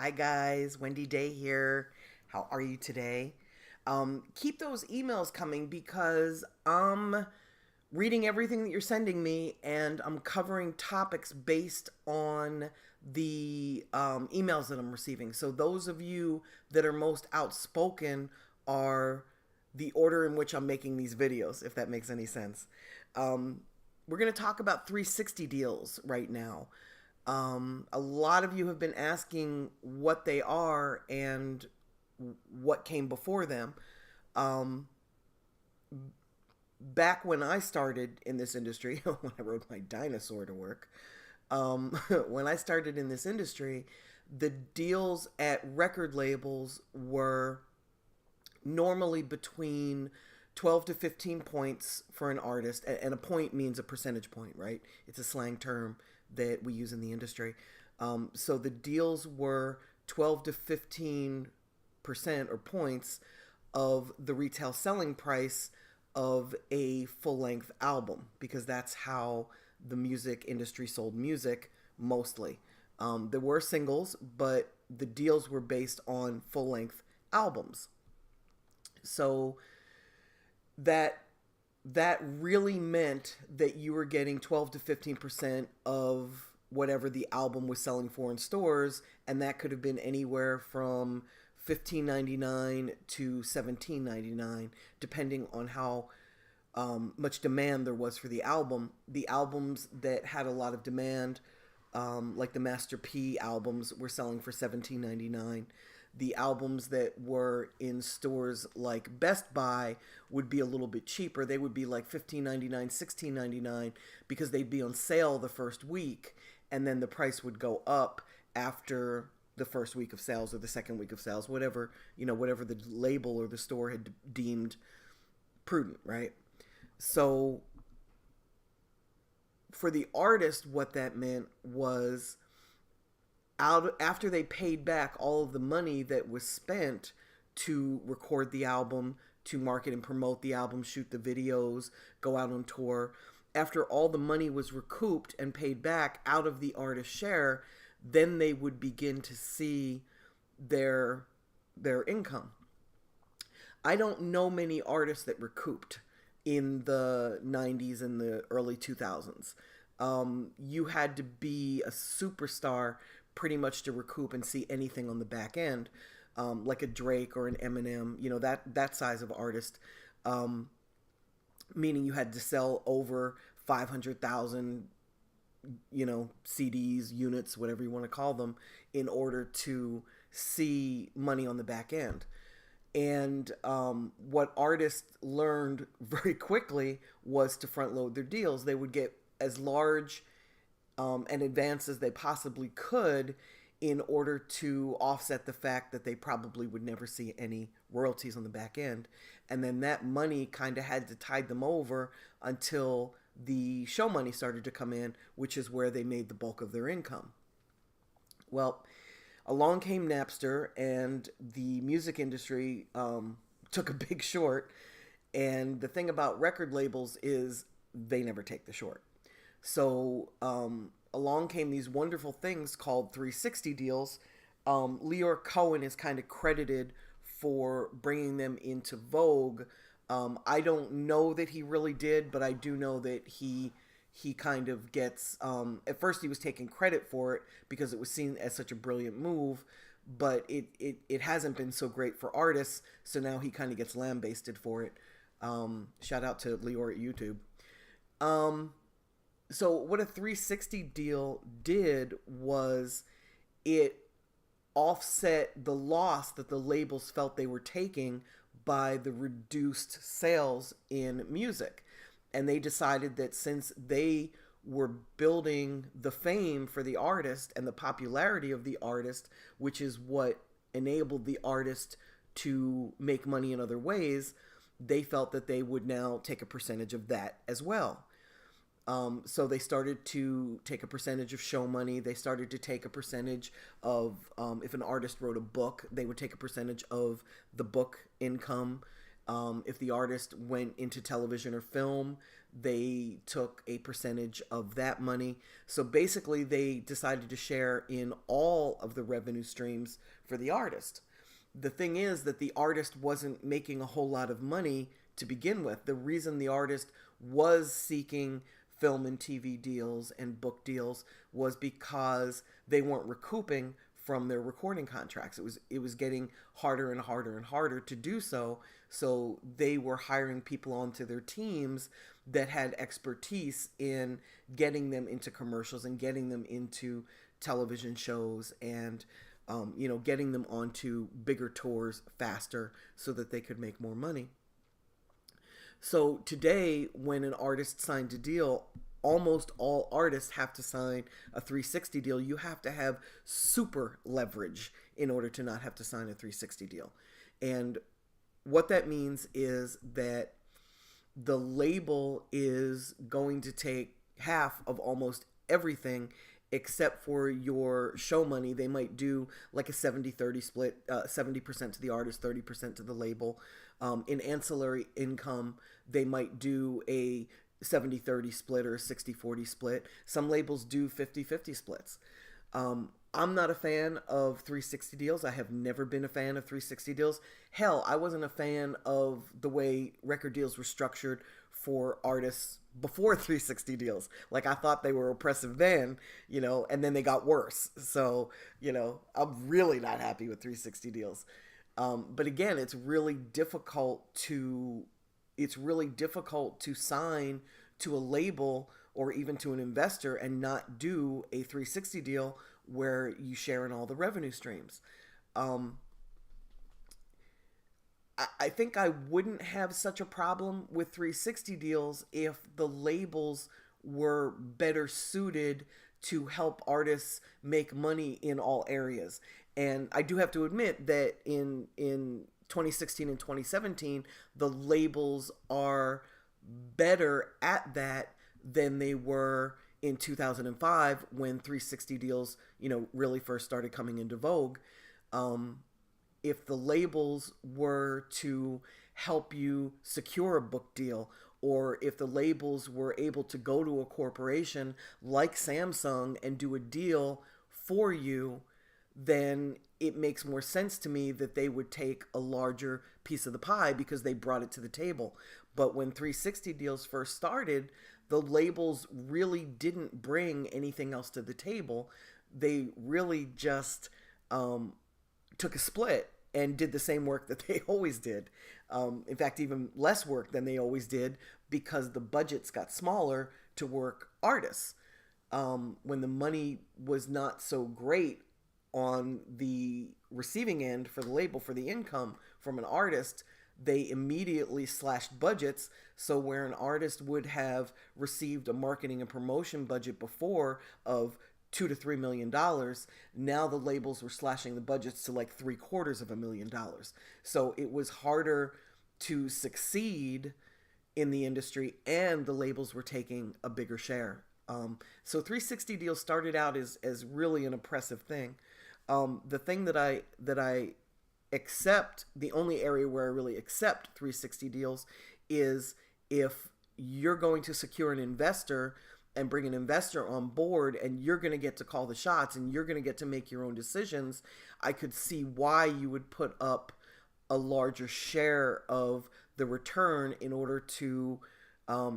Hi guys, Wendy Day here. How are you today? Keep those emails coming because I'm reading everything that you're sending me and I'm covering topics based on the emails that I'm receiving. So those of you that are most outspoken are the order in which I'm making these videos, if that makes any sense. Um, we're going to talk about 360 deals right now. A lot of you have been asking what they are and what came before them. Um, Back when I started in this industry, when I rode my dinosaur to work, when I started in this industry, the deals at record labels were normally between 12 to 15 points for an artist, and a point means a percentage point, right? It's a slang term that we use in the industry. So the deals were 12 to 15% or points of the retail selling price of a full length album, because that's how the music industry sold music mostly. There were singles, but the deals were based on full length albums. So that that really meant that you were getting 12 to 15% of whatever the album was selling for in stores, and that could have been anywhere from 15.99 to 17.99, depending on how much demand there was for the album. The albums that had a lot of demand, like the Master P albums, were selling for 17.99. The albums that were in stores like Best Buy would be a little bit cheaper. They would be like 15.99, 16.99, because they'd be on sale the first week, and then the price would go up after the first week of sales or the second week of sales, whatever the label or the store had deemed prudent, right? So for the artist, what that meant was, out after they paid back all of the money that was spent to record the album, to market and promote the album, shoot the videos, go out on tour, after all the money was recouped and paid back out of the artist's share, then they would begin to see their income. I don't know many artists that recouped in the 90s and the early 2000s. You had to be a superstar pretty much to recoup and see anything on the back end, like a Drake or an Eminem, that size of artist, meaning you had to sell over 500,000, CDs, units, whatever you want to call them, in order to see money on the back end. And what artists learned very quickly was to front load their deals. They would get as large an advance as they possibly could in order to offset the fact that they probably would never see any royalties on the back end. And then that money kind of had to tide them over until the show money started to come in, which is where they made the bulk of their income. Well, along came Napster, and the music industry took a big short. And the thing about record labels is they never take the short. So along came these wonderful things called 360 deals. Leor Cohen is kind of credited for bringing them into vogue. I don't know that he really did, but I do know that he kind of gets, at first he was taking credit for it because it was seen as such a brilliant move, but it hasn't been so great for artists, so now he kind of gets lambasted for it. Shout out to Leor at YouTube. So what a 360 deal did was it offset the loss that the labels felt they were taking by the reduced sales in music. And they decided that since they were building the fame for the artist and the popularity of the artist, which is what enabled the artist to make money in other ways, they felt that they would now take a percentage of that as well. So they started to take a percentage of show money. They started to take a percentage of, if an artist wrote a book, they would take a percentage of the book income. If the artist went into television or film, they took a percentage of that money. So basically, they decided to share in all of the revenue streams for the artist. The thing is that the artist wasn't making a whole lot of money to begin with. The reason the artist was seeking film and TV deals and book deals was because they weren't recouping from their recording contracts. It was getting harder and harder and harder to do so. So they were hiring people onto their teams that had expertise in getting them into commercials and getting them into television shows and getting them onto bigger tours faster so that they could make more money. So today, when an artist signs a deal, almost all artists have to sign a 360 deal. You have to have super leverage in order to not have to sign a 360 deal. And what that means is that the label is going to take half of almost everything except for your show money. They might do like a 70-30 split, 70% to the artist, 30% to the label. In ancillary income, they might do a 70-30 split or a 60-40 split. Some labels do 50-50 splits. I'm not a fan of 360 deals. I have never been a fan of 360 deals. Hell, I wasn't a fan of the way record deals were structured for artists before 360 deals. Like, I thought they were oppressive then, and then they got worse. So, I'm really not happy with 360 deals. But again, it's really difficult to sign to a label or even to an investor and not do a 360 deal where you share in all the revenue streams. I think I wouldn't have such a problem with 360 deals if the labels were better suited to help artists make money in all areas. And I do have to admit that in 2016 and 2017, the labels are better at that than they were in 2005 when 360 deals, really first started coming into vogue. If the labels were to help you secure a book deal, or if the labels were able to go to a corporation like Samsung and do a deal for you, then it makes more sense to me that they would take a larger piece of the pie because they brought it to the table. But when 360 deals first started, the labels really didn't bring anything else to the table. They really just took a split and did the same work that they always did. In fact, even less work than they always did because the budgets got smaller to work artists. When the money was not so great on the receiving end for the label, for the income from an artist, they immediately slashed budgets. So where an artist would have received a marketing and promotion budget before of $2 to $3 million, now the labels were slashing the budgets to like $750,000. So it was harder to succeed in the industry, and the labels were taking a bigger share. So 360 deals started out as really an oppressive thing. The thing that I accept, the only area where I really accept 360 deals is if you're going to secure an investor and bring an investor on board and you're going to get to call the shots and you're going to get to make your own decisions. I could see why you would put up a larger share of the return in order to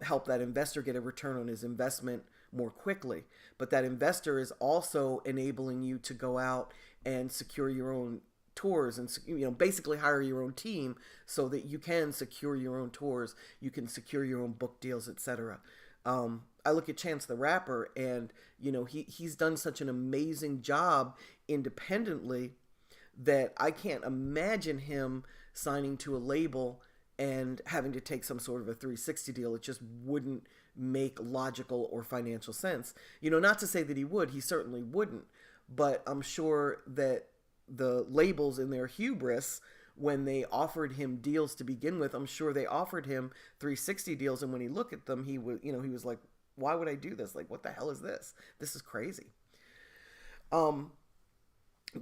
help that investor get a return on his investment more quickly. But that investor is also enabling you to go out and secure your own tours and basically hire your own team so that you can secure your own tours, you can secure your own book deals, etc. I look at Chance the Rapper, and he's done such an amazing job independently that I can't imagine him signing to a label and having to take some sort of a 360 deal. It just wouldn't make logical or financial sense. Not to say that he certainly wouldn't, but I'm sure that the labels in their hubris, when they offered him deals to begin with, I'm sure they offered him 360 deals, and when he looked at them, he was like, why would I do this? Like, what the hell is this? This is crazy.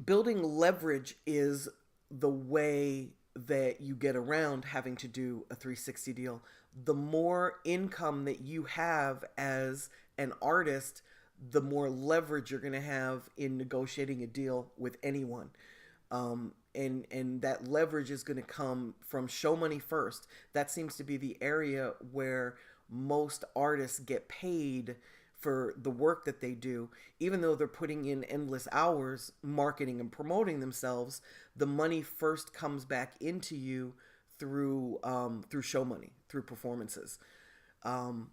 Building leverage is the way that you get around having to do a 360 deal, the more income that you have as an artist, the more leverage you're going to have in negotiating a deal with anyone. And that leverage is going to come from show money first. That seems to be the area where most artists get paid for the work that they do. Even though they're putting in endless hours marketing and promoting themselves, the money first comes back into you through show money, through performances. And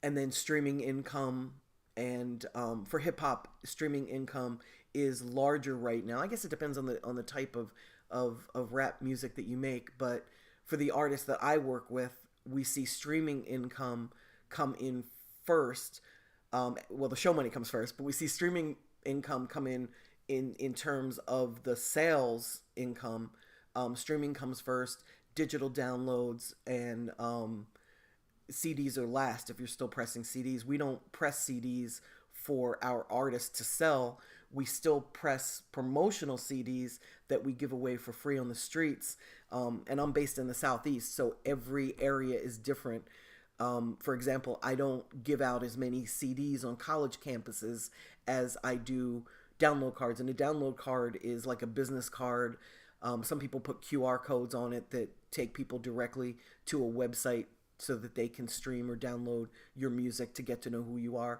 then streaming income, and for hip hop, streaming income is larger right now. I guess it depends on the type of rap music that you make, but for the artists that I work with, we see streaming income come in first. Well, the show money comes first, but we see streaming income come in terms of the sales income. Streaming comes first, digital downloads, and CDs are last if you're still pressing CDs. We don't press CDs for our artists to sell. We still press promotional CDs that we give away for free on the streets. And I'm based in the Southeast, so every area is different. For example, I don't give out as many CDs on college campuses as I do download cards. And a download card is like a business card. Some people put QR codes on it that take people directly to a website so that they can stream or download your music to get to know who you are.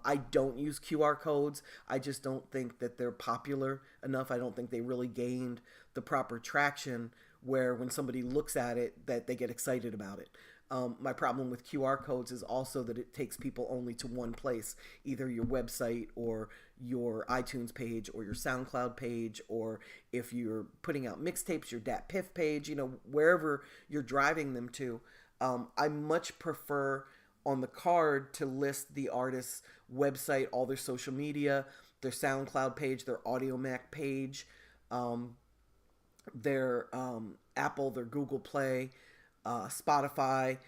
I don't use QR codes. I just don't think that they're popular enough. I don't think they really gained the proper traction where when somebody looks at it, that they get excited about it. My problem with QR codes is also that it takes people only to one place, either your website or your iTunes page or your SoundCloud page, or if you're putting out mixtapes, your Dat Piff page, wherever you're driving them to. I much prefer on the card to list the artist's website, all their social media, their SoundCloud page, their AudioMac page, their Apple, their Google Play, Spotify,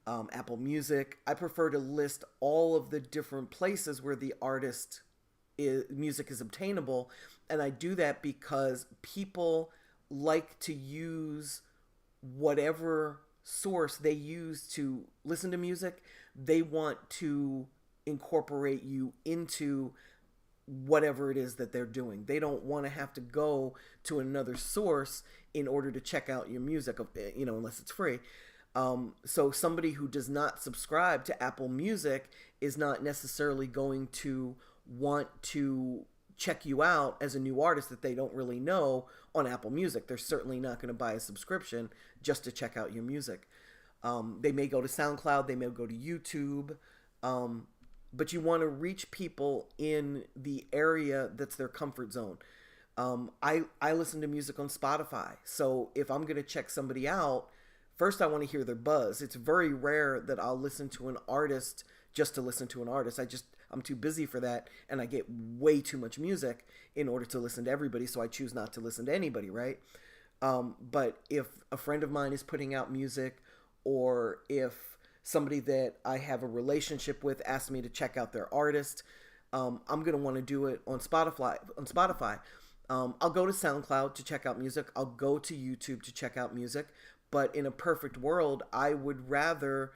Apple Music. I prefer to list all of the different places where the music is obtainable, and I do that because people like to use whatever source they use to listen to music. They want to incorporate you into whatever it is that they're doing. They don't want to have to go to another source in order to check out your music, unless it's free. So somebody who does not subscribe to Apple Music is not necessarily going to want to check you out as a new artist that they don't really know on Apple Music. They're certainly not going to buy a subscription just to check out your music. They may go to SoundCloud, they may go to YouTube, but you want to reach people in the area that's their comfort zone. I listen to music on Spotify, so if I'm going to check somebody out, first I want to hear their buzz. It's very rare that I'll listen to an artist just to listen to an artist. I'm too busy for that, and I get way too much music in order to listen to everybody, so I choose not to listen to anybody, right? But if a friend of mine is putting out music, or if somebody that I have a relationship with asks me to check out their artist, I'm going to want to do it on Spotify. I'll go to SoundCloud to check out music. I'll go to YouTube to check out music. But in a perfect world, I would rather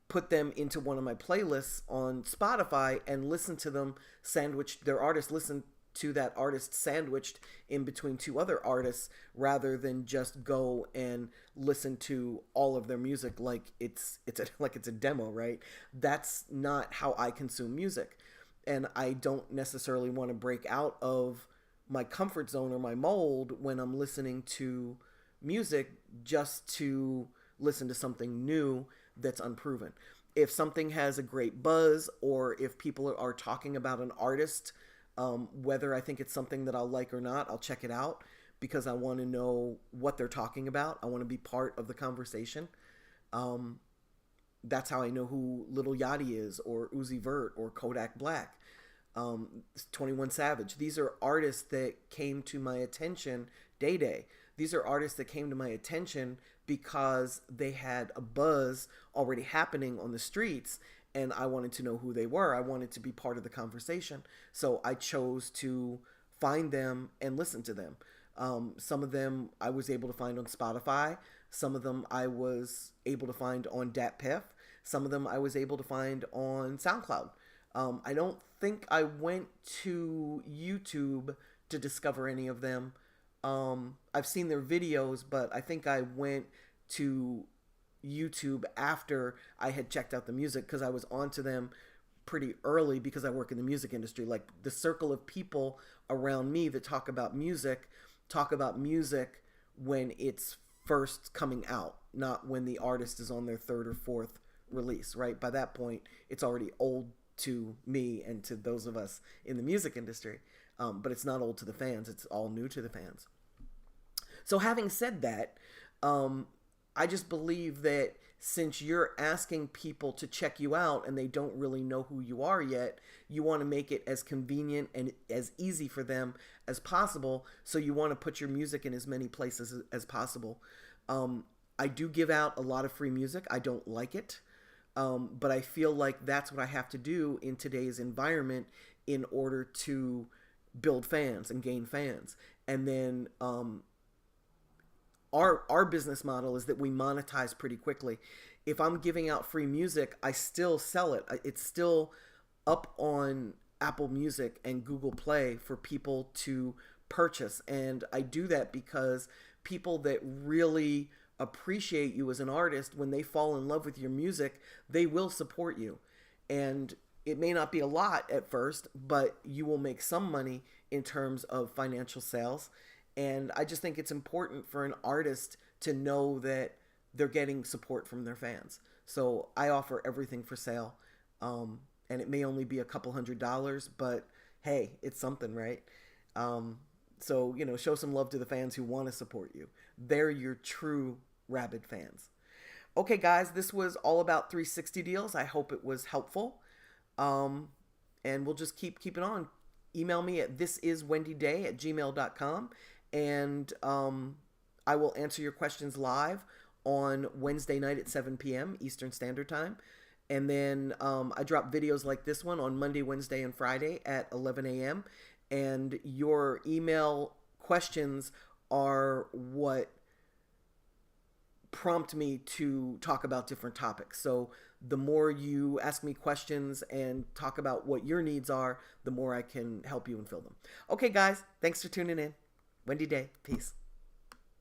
put them into one of my playlists on Spotify and listen to them sandwiched, their artist, listen to that artist sandwiched in between two other artists, rather than just go and listen to all of their music like it's a demo, right? That's not how I consume music. And I don't necessarily want to break out of my comfort zone or my mold when I'm listening to music just to listen to something new that's unproven. If something has a great buzz, or if people are talking about an artist, whether I think it's something that I'll like or not, I'll check it out because I want to know what they're talking about. I want to be part of the conversation. That's how I know who Lil Yachty is, or Uzi Vert, or Kodak Black, 21 Savage. These are artists that came to my attention. Day Day. These are artists that came to my attention because they had a buzz already happening on the streets, and I wanted to know who they were. I wanted to be part of the conversation. So I chose to find them and listen to them. Some of them I was able to find on Spotify. Some of them I was able to find on DatPiff. Some of them I was able to find on SoundCloud. I don't think I went to YouTube to discover any of them. I've seen their videos, but I think I went to YouTube after I had checked out the music because I was onto them pretty early because I work in the music industry. Like the circle of people around me that talk about music when it's first coming out, not when the artist is on their third or fourth release, right? By that point, it's already old to me and to those of us in the music industry. But it's not old to the fans. It's all new to the fans. So having said that, I just believe that since you're asking people to check you out and they don't really know who you are yet, you want to make it as convenient and as easy for them as possible. So you want to put your music in as many places as possible. I do give out a lot of free music. I don't like it. But I feel like that's what I have to do in today's environment in order to build fans and gain fans. And then our business model is that we monetize pretty quickly. If I'm giving out free music, I still sell it. It's still up on Apple Music and Google Play for people to purchase. And I do that because people that really appreciate you as an artist, when they fall in love with your music, they will support you. And it may not be a lot at first, but you will make some money in terms of financial sales. And I just think it's important for an artist to know that they're getting support from their fans. So I offer everything for sale. And it may only be a couple $100s, but hey, it's something, right? So, show some love to the fans who want to support you. They're your true rabid fans. Okay, guys, this was all about 360 deals. I hope it was helpful. And we'll just keep it on. Email me at thisiswendyday@gmail.com. And I will answer your questions live on Wednesday night at 7 p.m. Eastern Standard Time. And then I drop videos like this one on Monday, Wednesday, and Friday at 11 a.m. And your email questions are what prompt me to talk about different topics. So the more you ask me questions and talk about what your needs are, the more I can help you and fill them. Okay, guys, thanks for tuning in. Wendy Day. Peace.